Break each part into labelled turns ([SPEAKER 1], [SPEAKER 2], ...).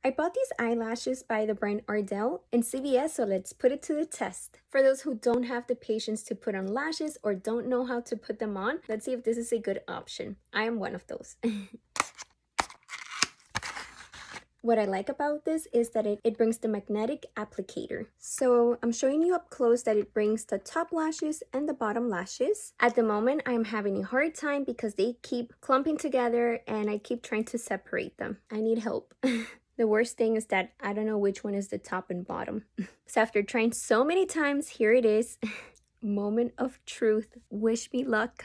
[SPEAKER 1] I bought these eyelashes by the brand Ardell in CVS, so let's put it to the test. For those who don't have the patience to put on lashes or don't know how to put them on, let's see if this is a good option. I am one of those. What I like about this is that it brings the magnetic applicator. So I'm showing you up close that it brings the top lashes and the bottom lashes. At the moment, I'm having a hard time because they keep clumping together and I keep trying to separate them. I need help. The worst thing is that I don't know which one is the top and bottom. So after trying so many times, here it is. Moment of truth. Wish me luck.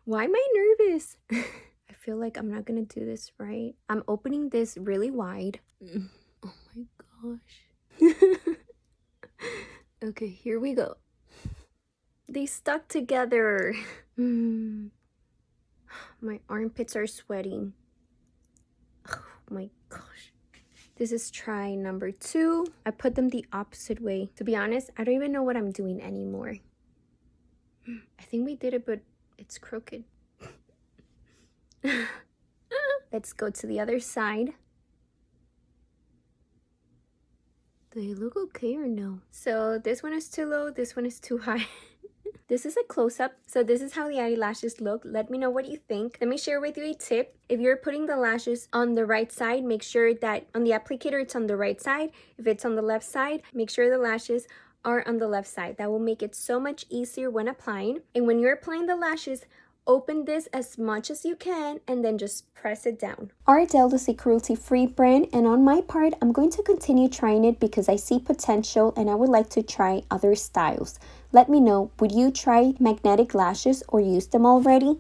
[SPEAKER 1] Why am I nervous? I feel like I'm not gonna do this right. I'm opening this really wide. Oh my gosh. Okay, here we go. They stuck together. My armpits are sweating. Oh my gosh. This is try number 2. I put them the opposite way. To be honest, I don't even know what I'm doing anymore. I think we did it, but it's crooked. Let's go to the other side. Do they look okay or no? So this one is too low, this one is too high. This is a close-up. So this is how the eyelashes look. Let me know what you think. Let me share with you a tip. If you're putting the lashes on the right side, make sure that on the applicator it's on the right side. If it's on the left side, make sure the lashes are on the left side. That will make it so much easier when applying. And when you're applying the lashes, open this as much as you can and then just press it down. Ardell is a cruelty-free brand, and on my part, I'm going to continue trying it because I see potential and I would like to try other styles. Let me know, would you try magnetic lashes or use them already?